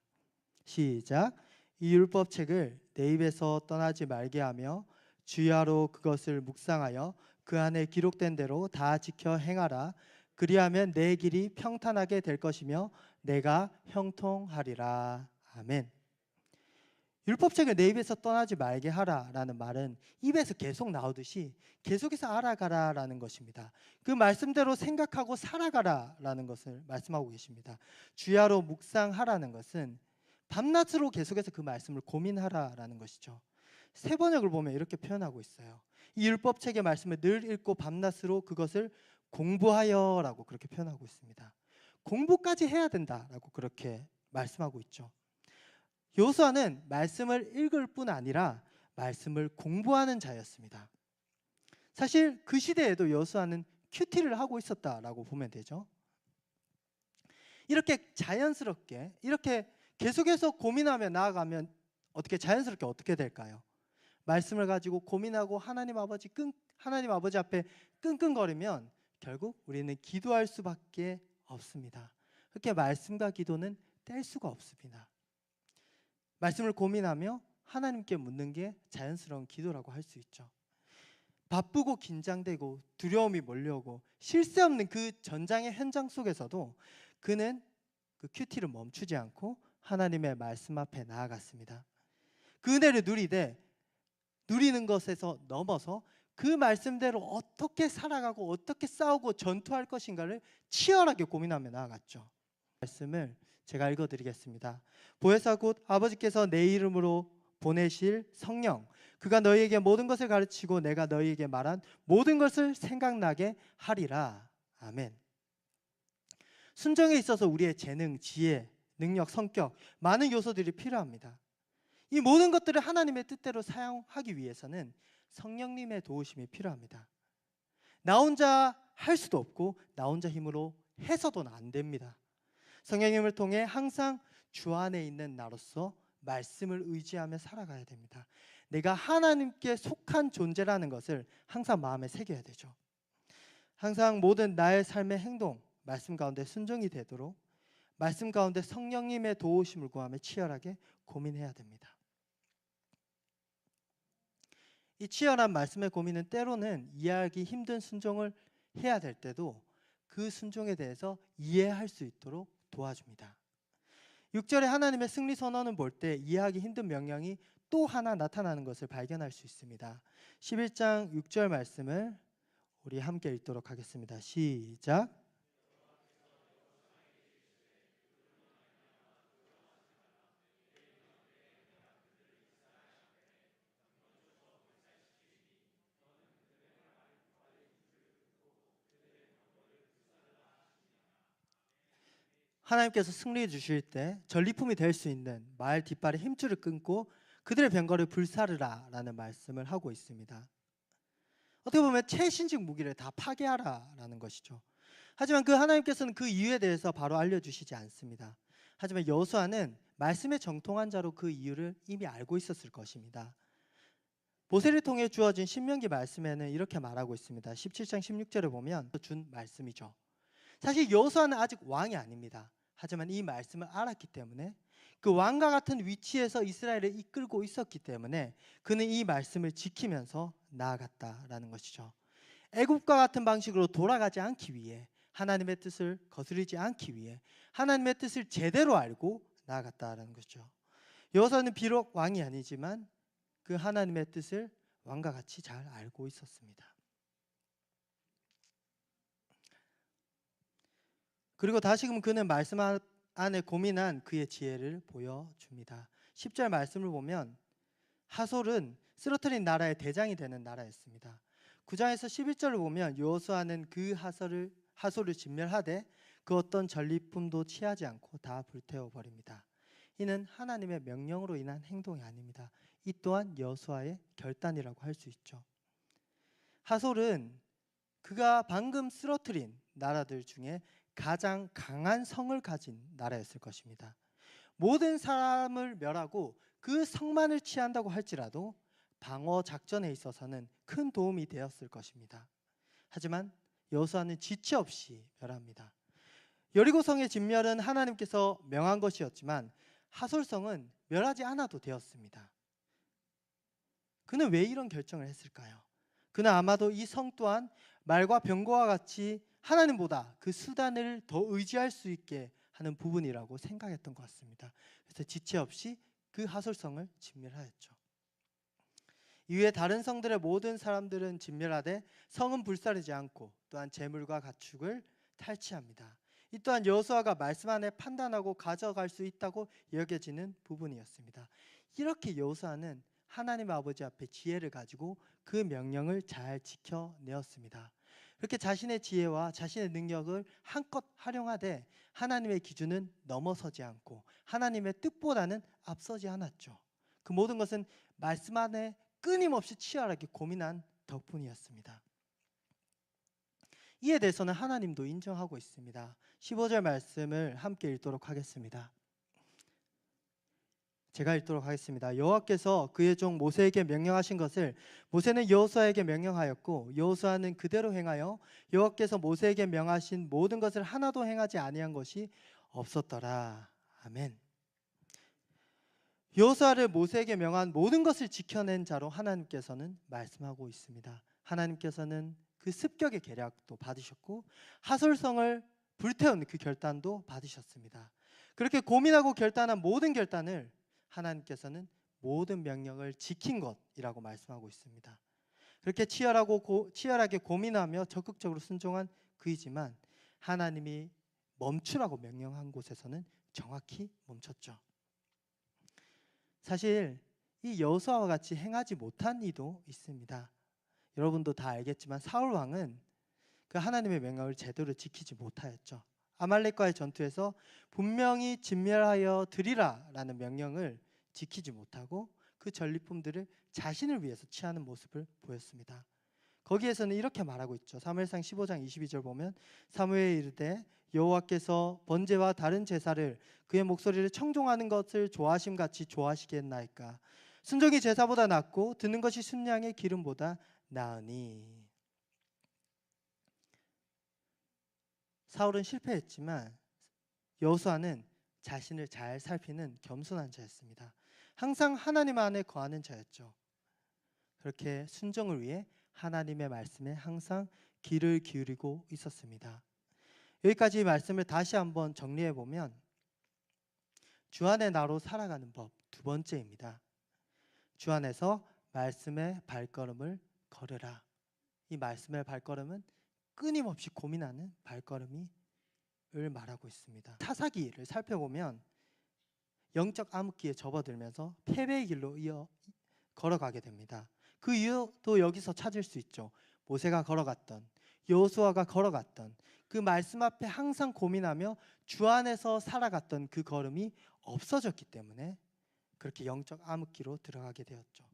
시작. 이 율법책을 내 입에서 떠나지 말게 하며 주야로 그것을 묵상하여 그 안에 기록된 대로 다 지켜 행하라. 그리하면 내 길이 평탄하게 될 것이며 내가 형통하리라. 아멘. 율법책을 내 입에서 떠나지 말게 하라라는 말은 입에서 계속 나오듯이 계속해서 알아가라라는 것입니다. 그 말씀대로 생각하고 살아가라라는 것을 말씀하고 계십니다. 주야로 묵상하라는 것은 밤낮으로 계속해서 그 말씀을 고민하라라는 것이죠. 새 번역을 보면 이렇게 표현하고 있어요. 이 율법책의 말씀을 늘 읽고 밤낮으로 그것을 공부하여라고 그렇게 표현하고 있습니다. 공부까지 해야 된다라고 그렇게 말씀하고 있죠. 여호수아는 말씀을 읽을 뿐 아니라 말씀을 공부하는 자였습니다. 사실 그 시대에도 여호수아는 큐티를 하고 있었다라고 보면 되죠. 이렇게 자연스럽게 이렇게 계속해서 고민하며 나아가면 자연스럽게 어떻게 될까요? 말씀을 가지고 고민하고 하나님 아버지 앞에 끙끙거리면 결국 우리는 기도할 수밖에 없습니다. 그렇게 말씀과 기도는 뗄 수가 없습니다. 말씀을 고민하며 하나님께 묻는 게 자연스러운 기도라고 할 수 있죠. 바쁘고 긴장되고 두려움이 몰려오고 쉴 새 없는 그 전장의 현장 속에서도 그는 그 큐티를 멈추지 않고 하나님의 말씀 앞에 나아갔습니다. 그 은혜를 누리는 것에서 넘어서 그 말씀대로 어떻게 살아가고 어떻게 싸우고 전투할 것인가를 치열하게 고민하며 나아갔죠. 말씀을 제가 읽어드리겠습니다. 보혜사 곧 아버지께서 내 이름으로 보내실 성령, 그가 너희에게 모든 것을 가르치고 내가 너희에게 말한 모든 것을 생각나게 하리라. 아멘. 순종에 있어서 우리의 재능, 지혜, 능력, 성격, 많은 요소들이 필요합니다. 이 모든 것들을 하나님의 뜻대로 사용하기 위해서는 성령님의 도우심이 필요합니다. 나 혼자 할 수도 없고 나 혼자 힘으로 해서도 안 됩니다. 성령님을 통해 항상 주 안에 있는 나로서 말씀을 의지하며 살아가야 됩니다. 내가 하나님께 속한 존재라는 것을 항상 마음에 새겨야 되죠. 항상 모든 나의 삶의 행동, 말씀 가운데 순종이 되도록 말씀 가운데 성령님의 도우심을 구하며 치열하게 고민해야 됩니다. 이 치열한 말씀의 고민은 때로는 이해하기 힘든 순종을 해야 될 때도 그 순종에 대해서 이해할 수 있도록 도와줍니다. 6절에 하나님의 승리 선언을 볼 때 이해하기 힘든 명령이 또 하나 나타나는 것을 발견할 수 있습니다. 11장 6절 말씀을 우리 함께 읽도록 하겠습니다. 시작. 하나님께서 승리해 주실 때 전리품이 될 수 있는 말 뒷발의 힘줄을 끊고 그들의 병거를 불사르라 라는 말씀을 하고 있습니다. 어떻게 보면 최신식 무기를 다 파괴하라 라는 것이죠. 하지만 그 하나님께서는 그 이유에 대해서 바로 알려주시지 않습니다. 하지만 여호수아는 말씀에 정통한 자로 그 이유를 이미 알고 있었을 것입니다. 모세를 통해 주어진 신명기 말씀에는 이렇게 말하고 있습니다. 17장 16절에 보면 준 말씀이죠. 사실 여호수아는 아직 왕이 아닙니다. 하지만 이 말씀을 알았기 때문에 그 왕과 같은 위치에서 이스라엘을 이끌고 있었기 때문에 그는 이 말씀을 지키면서 나아갔다라는 것이죠. 애굽과 같은 방식으로 돌아가지 않기 위해, 하나님의 뜻을 거스르지 않기 위해 하나님의 뜻을 제대로 알고 나아갔다라는 것이죠. 여호수아는 비록 왕이 아니지만 그 하나님의 뜻을 왕과 같이 잘 알고 있었습니다. 그리고 다시금 그는 말씀 안에 고민한 그의 지혜를 보여줍니다. 10절 말씀을 보면 하솔은 쓰러뜨린 나라의 대장이 되는 나라였습니다. 9장에서 11절을 보면 여호수아는 그 하솔을 진멸하되 그 어떤 전리품도 취하지 않고 다 불태워버립니다. 이는 하나님의 명령으로 인한 행동이 아닙니다. 이 또한 여호수아의 결단이라고 할 수 있죠. 하솔은 그가 방금 쓰러뜨린 나라들 중에 가장 강한 성을 가진 나라였을 것입니다. 모든 사람을 멸하고 그 성만을 취한다고 할지라도 방어 작전에 있어서는 큰 도움이 되었을 것입니다. 하지만 여호수아는 지체 없이 멸합니다. 여리고성의 진멸은 하나님께서 명한 것이었지만 하솔성은 멸하지 않아도 되었습니다. 그는 왜 이런 결정을 했을까요? 그는 아마도 이 성 또한 말과 병거와 같이 하나님보다 그 수단을 더 의지할 수 있게 하는 부분이라고 생각했던 것 같습니다. 그래서 지체 없이 그 하솔성을 진멸하였죠. 이후에 다른 성들의 모든 사람들은 진멸하되 성은 불사르지 않고 또한 재물과 가축을 탈취합니다. 이 또한 여호수아가 말씀 안에 판단하고 가져갈 수 있다고 여겨지는 부분이었습니다. 이렇게 여호수아는 하나님 아버지 앞에 지혜를 가지고 그 명령을 잘 지켜내었습니다. 그렇게 자신의 지혜와 자신의 능력을 한껏 활용하되 하나님의 기준은 넘어서지 않고 하나님의 뜻보다는 앞서지 않았죠. 그 모든 것은 말씀 안에 끊임없이 치열하게 고민한 덕분이었습니다. 이에 대해서는 하나님도 인정하고 있습니다. 15절 말씀을 함께 읽도록 하겠습니다. 제가 읽도록 하겠습니다. 여호와께서 그의 종 모세에게 명령하신 것을 모세는 여호수아에게 명령하였고 여호수아는 그대로 행하여 여호와께서 모세에게 명하신 모든 것을 하나도 행하지 아니한 것이 없었더라. 아멘. 여호수아를 모세에게 명한 모든 것을 지켜낸 자로 하나님께서는 말씀하고 있습니다. 하나님께서는 그 습격의 계략도 받으셨고 하솔성을 불태운 그 결단도 받으셨습니다. 그렇게 고민하고 결단한 모든 결단을 하나님께서는 모든 명령을 지킨 것이라고 말씀하고 있습니다. 그렇게 치열하게 고민하며 적극적으로 순종한 그이지만 하나님이 멈추라고 명령한 곳에서는 정확히 멈췄죠. 사실 이 여호수아와 같이 행하지 못한 이도 있습니다. 여러분도 다 알겠지만 사울 왕은 그 하나님의 명령을 제대로 지키지 못하였죠. 아말렉과의 전투에서 분명히 진멸하여 드리라라는 명령을 지키지 못하고 그 전리품들을 자신을 위해서 취하는 모습을 보였습니다. 거기에서는 이렇게 말하고 있죠. 사무엘상 15장 22절 보면 사무엘이 이르되 여호와께서 번제와 다른 제사를 그의 목소리를 청종하는 것을 좋아하심 같이 좋아하시겠나이까. 순종이 제사보다 낫고 듣는 것이 순양의 기름보다 나으니. 사울은 실패했지만 여호수아는 자신을 잘 살피는 겸손한 자였습니다. 항상 하나님 안에 거하는 자였죠. 그렇게 순종을 위해 하나님의 말씀에 항상 귀를 기울이고 있었습니다. 여기까지 말씀을 다시 한번 정리해 보면 주 안의 나로 살아가는 법 두 번째입니다. 주 안에서 말씀의 발걸음을 걸으라. 이 말씀의 발걸음은 끊임없이 고민하는 발걸음을 말하고 있습니다. 사사기를 살펴보면 영적 암흑기에 접어들면서 패배의 길로 걸어가게 됩니다. 그 이유도 여기서 찾을 수 있죠. 모세가 걸어갔던, 여호수아가 걸어갔던 그 말씀 앞에 항상 고민하며 주 안에서 살아갔던 그 걸음이 없어졌기 때문에 그렇게 영적 암흑기로 들어가게 되었죠.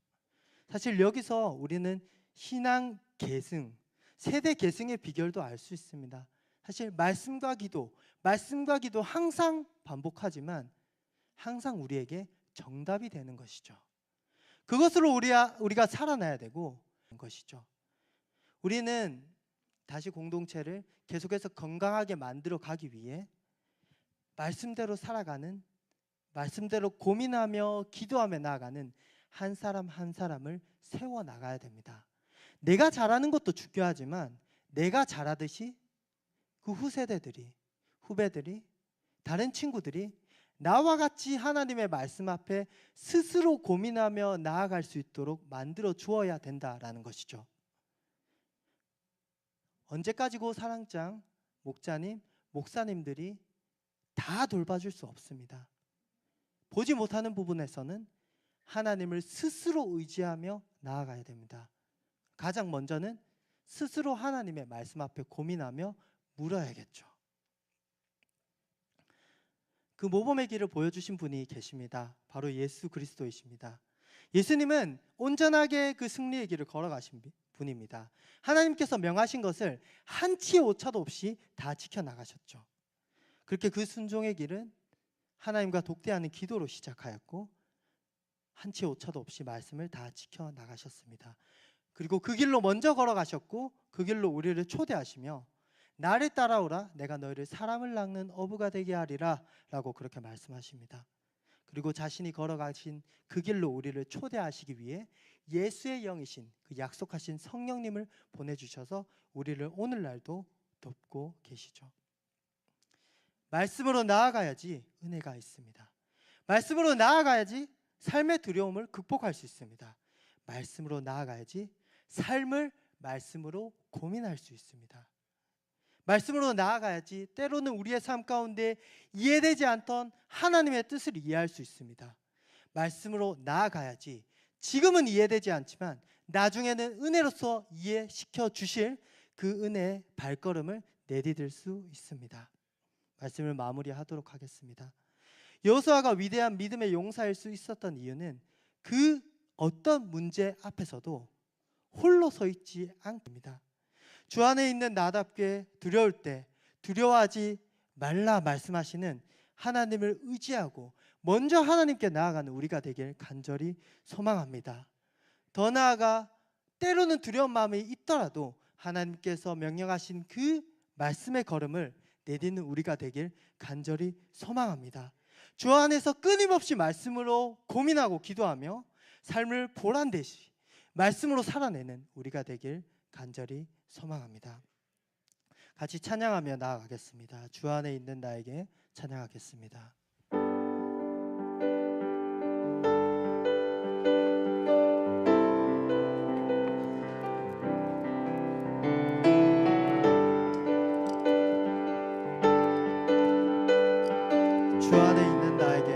사실 여기서 우리는 신앙 계승, 세대 계승의 비결도 알 수 있습니다. 사실 말씀과 기도 항상 반복하지만 항상 우리에게 정답이 되는 것이죠. 그것으로 우리가 살아나야 되고 것이죠. 우리는 다시 공동체를 계속해서 건강하게 만들어 가기 위해 말씀대로 살아가는, 말씀대로 고민하며 기도하며 나아가는 한 사람 한 사람을 세워 나가야 됩니다. 내가 잘하는 것도 중요하지만 내가 잘하듯이 그 후배들이, 다른 친구들이 나와 같이 하나님의 말씀 앞에 스스로 고민하며 나아갈 수 있도록 만들어 주어야 된다라는 것이죠. 언제까지고 사랑장, 목자님, 목사님들이 다 돌봐줄 수 없습니다. 보지 못하는 부분에서는 하나님을 스스로 의지하며 나아가야 됩니다. 가장 먼저는 스스로 하나님의 말씀 앞에 고민하며 물어야겠죠. 그 모범의 길을 보여주신 분이 계십니다. 바로 예수 그리스도이십니다. 예수님은 온전하게 그 승리의 길을 걸어가신 분입니다. 하나님께서 명하신 것을 한치의 오차도 없이 다 지켜나가셨죠. 그렇게 그 순종의 길은 하나님과 독대하는 기도로 시작하였고 한치의 오차도 없이 말씀을 다 지켜나가셨습니다. 그리고 그 길로 먼저 걸어가셨고 그 길로 우리를 초대하시며 나를 따라오라 내가 너희를 사람을 낚는 어부가 되게 하리라 라고 그렇게 말씀하십니다. 그리고 자신이 걸어가신 그 길로 우리를 초대하시기 위해 예수의 영이신 그 약속하신 성령님을 보내주셔서 우리를 오늘날도 돕고 계시죠. 말씀으로 나아가야지 은혜가 있습니다. 말씀으로 나아가야지 삶의 두려움을 극복할 수 있습니다. 말씀으로 나아가야지 삶을 말씀으로 고민할 수 있습니다. 말씀으로 나아가야지 때로는 우리의 삶 가운데 이해되지 않던 하나님의 뜻을 이해할 수 있습니다. 말씀으로 나아가야지 지금은 이해되지 않지만 나중에는 은혜로서 이해시켜 주실 그 은혜의 발걸음을 내디딜 수 있습니다. 말씀을 마무리하도록 하겠습니다. 여호수아가 위대한 믿음의 용사일 수 있었던 이유는 그 어떤 문제 앞에서도 홀로 서 있지 않습니다. 주 안에 있는 나답게 두려울 때 두려워하지 말라 말씀하시는 하나님을 의지하고 먼저 하나님께 나아가는 우리가 되길 간절히 소망합니다. 더 나아가 때로는 두려운 마음이 있더라도 하나님께서 명령하신 그 말씀의 걸음을 내딛는 우리가 되길 간절히 소망합니다. 주 안에서 끊임없이 말씀으로 고민하고 기도하며 삶을 보란듯이 말씀으로 살아내는 우리가 되길 간절히 소망합니다. 같이 찬양하며 나아가겠습니다. 주 안에 있는 나에게 찬양하겠습니다. 주 안에 있는 나에게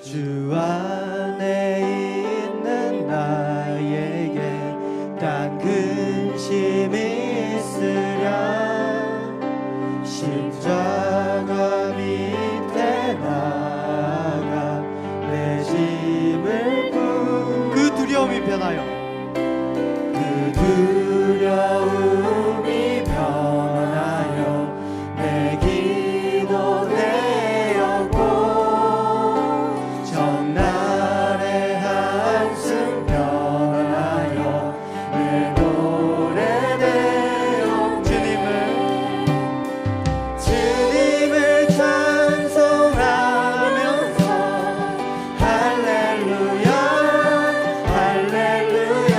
주 안에 있는 나에게 단 근심이 있으랴 십자가 밑에 나가 내 짐을 그 두려움이 변하여 그 두려움이 변하여 내 기도 내었고 전날의 한숨 변하여 내 노래 내어 주님을 찬송하면서 할렐루야 할렐루야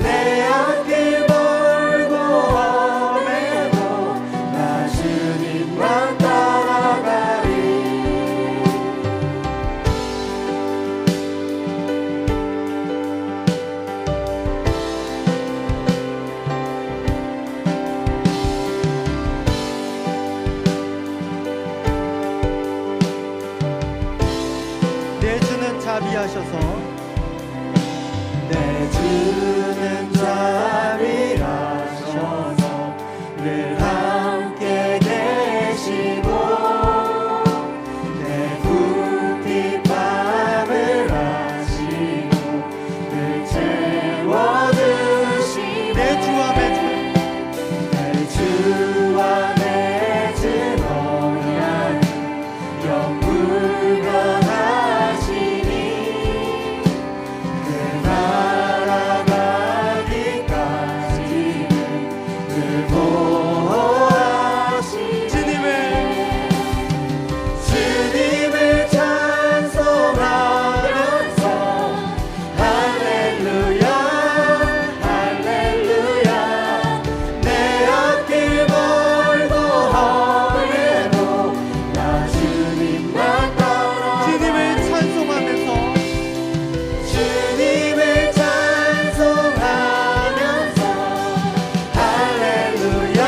내 앞길 멀고 험해도 나 주님만 따라가리. 내 주는 자비하셔서 내 주는 자비하셔서 늘 함께 계시고 내 궁핍함을 아시고 늘 채워주시네. 내 주와 맺은 언약은 영불변하시니 그 날아가기까지는 늘 보호하시니 주님을 찬송하면서 할렐루야 할렐루야 내 앞길 멀고 험해도 나 주님만 따라 주님을 찬송하면서 할렐루야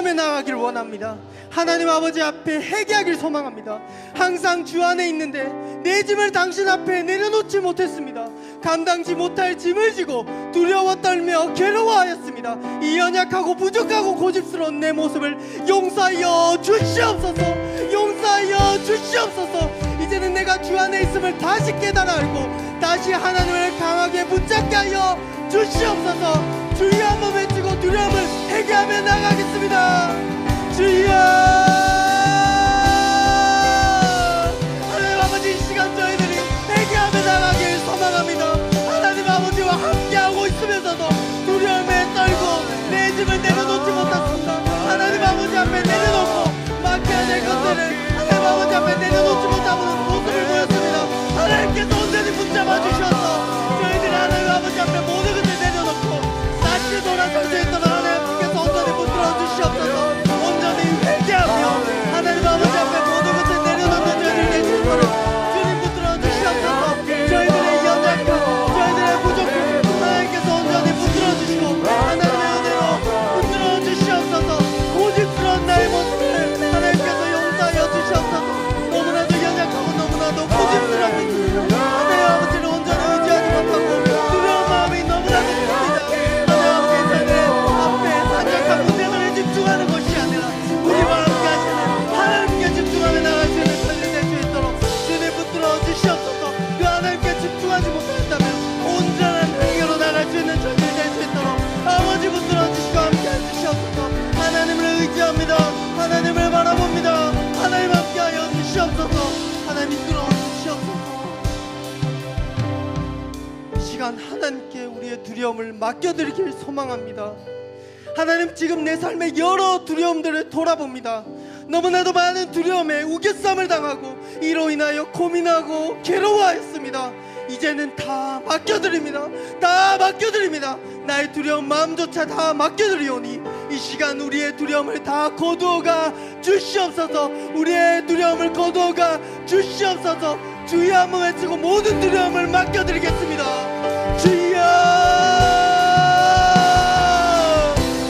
결단하며 나아가길 원합니다. 하나님 아버지 앞에 회개하길 소망합니다. 항상 주 안에 있는데 내 짐을 당신 앞에 내려놓지 못했습니다. 감당지 못할 짐을 지고 두려워 떨며 괴로워하였습니다. 이 연약하고 부족하고 고집스러운 내 모습을 용서하여 주시옵소서. 용서하여 주시옵소서. 이제는 내가 주 안에 있음을 다시 깨달아 알고 다시 하나님을 강하게 붙잡게 하여 주시옵소서. 주여 한번 외치고 두려움을 회개하며 나가겠습니다. 주여. 하나님 아버지, 이 시간 저희들이 회개하며 나가길 소망합니다. 하나님 아버지와 함께하고 있으면서도 두려움에 떨고 내 짐을 내려놓지 못했습니다. 하나님 아버지 앞에 내려놓고 맡겨야 될 것들을 하나님 아버지 앞에 내려놓지 못하는 모습을 보였습니다. 하나님께서 온전히 붙잡아 주셔서 저희들이 하나님 아버지 앞에 모든 것을 내려놓고 다시 돌아설 수 있도록 하나님께서 온전히 붙들어 주시옵소서. 온전히 회개하며 하나님 아버지 앞에 모든 것을 내려놓는 저희들 되실 거를 주님 붙들어 주시옵소서. 저희들의 연약함, 저희들의 부족함 하나님께서 온전히 붙들어 주시고 하나님의 은혜로 붙들어 주시옵소서. 고집스러운 나의 모습을 하나님께서 용서하여 주시옵소서. 너무나도 연약하고 너무나도 고집스럽습니다. 하나님 아버지를 온전히 의지하지 못하고 두려운 마음이 너무나도 큽니다. 문제만에 집중하는 것이 아니라 우리와 함께 하시는 하나님께 집중하며 나갈 수 있는 저희들 될 수 있도록 주님 붙들어 주시옵소서. 그 하나님께 집중하지 못한다면 온전한 행위로 나갈 수 있는 저희들 될 수 있도록 아버지 붙들어 주시고 함께 해주시옵소서. 하나님을 의지합니다. 하나님을 바라봅니다. 하나님 함께 하여 주시옵소서. 하나님 이끌어 주시옵소서. 이 시간 하나님께 우리의 두려움을 맡겨드리길 소망합니다. 하나님, 지금 내 삶의 여러 두려움들을 돌아봅니다. 너무나도 많은 두려움에 우겨쌈을 당하고 이로 인하여 고민하고 괴로워하였습니다. 이제는 다 맡겨드립니다. 다 맡겨드립니다. 나의 두려운 마음조차 다 맡겨드리오니 이 시간 우리의 두려움을 다 거두어가 주시옵소서. 우리의 두려움을 거두어가 주시옵소서. 주여 한번 외치고 모든 두려움을 맡겨드리겠습니다. 주여.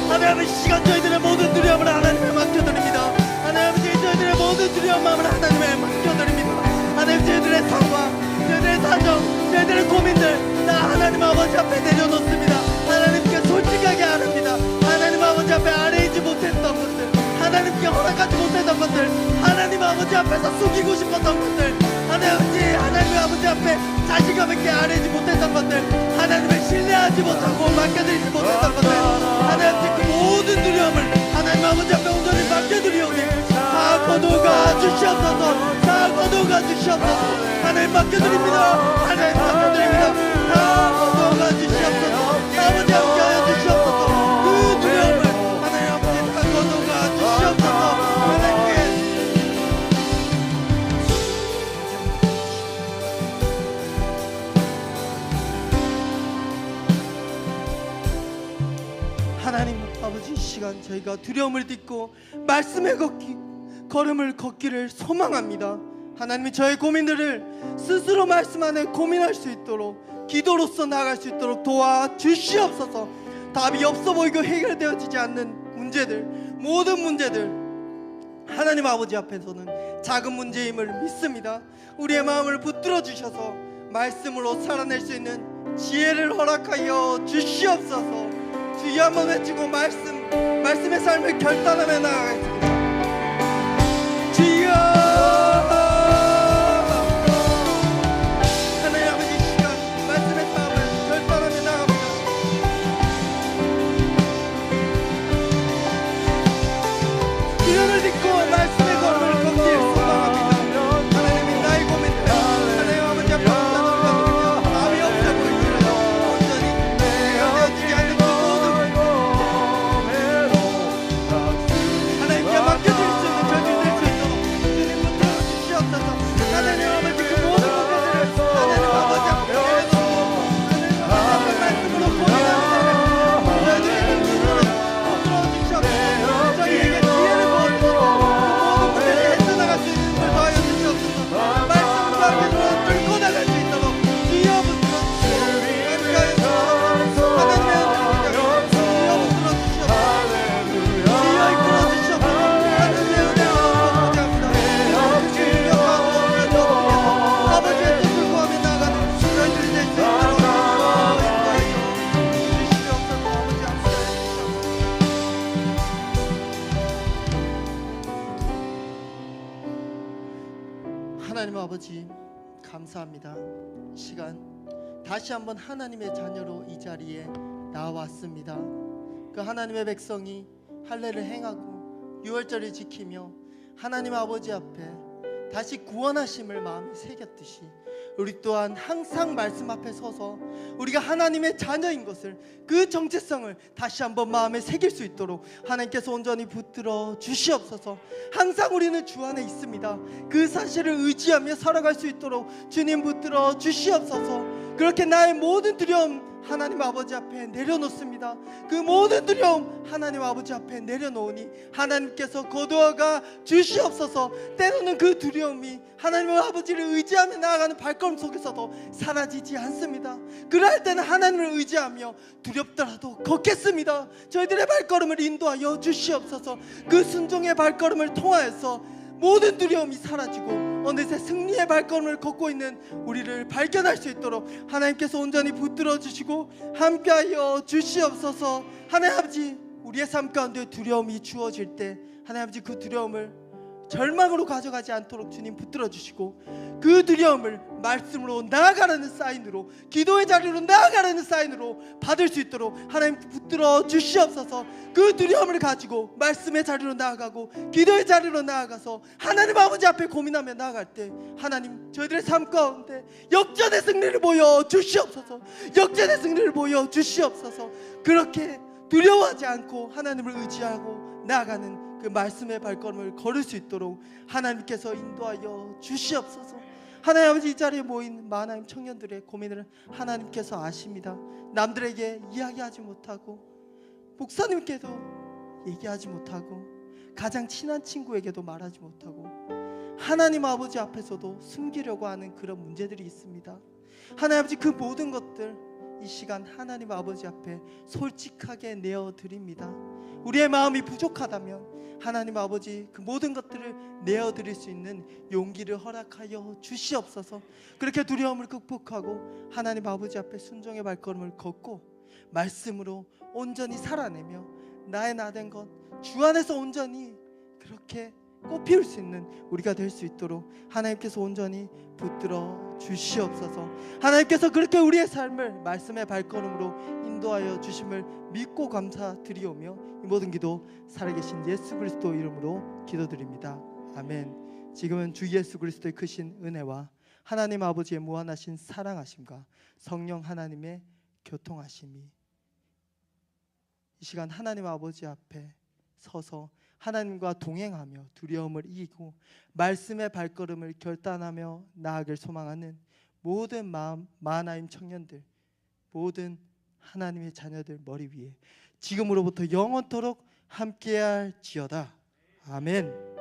하나님, 이 시간 저희들의 모든 두려움을 하나님께 맡겨드립니다. 하나님, 저희들의 모든 두려운 마음을 하나님께 맡겨드립니다. 하나님, 저희들의 상황, 저희들의 사정, 저희들의 고민들 다 하나님 아버지 앞에 내려놓습니다. 하나님께 솔직하게 아릅니다. 하나님 아버지 앞에 아뢰지 못했던 것들, 하나님께 허락하지 못했던 것들, 하나님 아버지 앞에서 숨기고 싶었던 것들, 하나님 아버지 앞에 자신감 있게 아뢰지 못했던 것들, 하나님을 신뢰하지 못하고 맡겨드리지 못했던 것들, 하나님 그 모든 두려움을 하나님 아버지 앞에 온전히 맡겨드리오니 다 거두어가 주시옵소서. 다 거두어가 주시옵소서. 하나님 맡겨드립니다. 하나님 맡겨드립니다. 다 거두어가 주시옵소서. 아버지 함께하여 주시옵소서. 그 두려움을 하나님 아버지 다 거두어가 주시옵소서. 하나님 아버지, 이 시간 저희가 두려움을 딛고 말씀의 걸음을 걷기를 소망합니다. 하나님이 저의 고민들을 스스로 말씀 안에 고민할 수 있도록 기도로서 나아갈 수 있도록 도와주시옵소서. 답이 없어 보이고 해결되어지지 않는 문제들, 모든 문제들 하나님 아버지 앞에서는 작은 문제임을 믿습니다. 우리의 마음을 붙들어 주셔서 말씀으로 살아낼 수 있는 지혜를 허락하여 주시옵소서. 주여 한번 외치고 말씀의 삶을 결단하며 나아가겠습니다. 주여. 하나님 아버지, 이 시간 말씀의 삶을 결단하며 나아갑니다. 두려움을 딛고 말씀의 걸음을 걷기를 소망합니다. 하나님이 나의 고민들 하나님 아버지 앞에 던져드리며 마음이 없어 보일지라도 온전히 해결되어지지 않는 하나님께 아버지, 감사합니다. 이 시간 다시 한번 하나님의 자녀로 이 자리에 나왔습니다. 그 하나님의 백성이 할례를 행하고 유월절을 지키며 하나님 아버지 앞에 다시 구원하심을 마음에 새겼듯이 우리 또한 항상 말씀 앞에 서서 우리가 하나님의 자녀인 것을, 그 정체성을 다시 한번 마음에 새길 수 있도록 하나님께서 온전히 붙들어 주시옵소서. 항상 우리는 주 안에 있습니다. 그 사실을 의지하며 살아갈 수 있도록 주님 붙들어 주시옵소서. 그렇게 나의 모든 두려움 하나님 아버지 앞에 내려놓습니다. 그 모든 두려움 하나님 아버지 앞에 내려놓으니 하나님께서 거두어가 주시옵소서. 때로는 그 두려움이 하나님 아버지를 의지하며 나아가는 발걸음 속에서도 사라지지 않습니다. 그럴 때는 하나님을 의지하며 두렵더라도 걷겠습니다. 저희들의 발걸음을 인도하여 주시옵소서. 그 순종의 발걸음을 통하여서 모든 두려움이 사라지고 어느새 승리의 발걸음을 걷고 있는 우리를 발견할 수 있도록 하나님께서 온전히 붙들어 주시고 함께하여 주시옵소서. 하나님 아버지, 우리의 삶 가운데 두려움이 주어질 때 하나님 아버지, 그 두려움을 절망으로 가져가지 않도록 주님 붙들어 주시고, 그 두려움을 말씀으로 나아가라는 사인으로, 기도의 자리로 나아가라는 사인으로 받을 수 있도록 하나님 붙들어 주시옵소서. 그 두려움을 가지고 말씀의 자리로 나아가고 기도의 자리로 나아가서 하나님 아버지 앞에 고민하며 나아갈 때 하나님, 저희들의 삶 가운데 역전의 승리를 보여 주시옵소서. 역전의 승리를 보여 주시옵소서. 그렇게 두려워하지 않고 하나님을 의지하고 나아가는 그 말씀의 발걸음을 걸을 수 있도록 하나님께서 인도하여 주시옵소서. 하나님 아버지, 이 자리에 모인 하나님 청년들의 고민을 하나님께서 아십니다. 남들에게 이야기하지 못하고, 목사님께도 얘기하지 못하고, 가장 친한 친구에게도 말하지 못하고, 하나님 아버지 앞에서도 숨기려고 하는 그런 문제들이 있습니다. 하나님 아버지, 그 모든 것들 이 시간 하나님 아버지 앞에 솔직하게 내어드립니다. 우리의 마음이 부족하다면 하나님 아버지, 그 모든 것들을 내어드릴 수 있는 용기를 허락하여 주시옵소서. 그렇게 두려움을 극복하고 하나님 아버지 앞에 순종의 발걸음을 걷고 말씀으로 온전히 살아내며 나의 나된 것 주 안에서 온전히 그렇게 꽃피울 수 있는 우리가 될 수 있도록 하나님께서 온전히 붙들어 주시옵소서. 하나님께서 그렇게 우리의 삶을 말씀의 발걸음으로 인도하여 주심을 믿고 감사드리오며 이 모든 기도 살아계신 예수 그리스도 이름으로 기도드립니다. 아멘. 지금은 주 예수 그리스도의 크신 은혜와 하나님 아버지의 무한하신 사랑하심과 성령 하나님의 교통하심이 이 시간 하나님 아버지 앞에 서서 하나님과 동행하며 두려움을 이기고 말씀의 발걸음을 결단하며 나아가길 소망하는 모든 마하나임 청년들, 모든 하나님의 자녀들 머리 위에 지금으로부터 영원토록 함께할지어다. 아멘.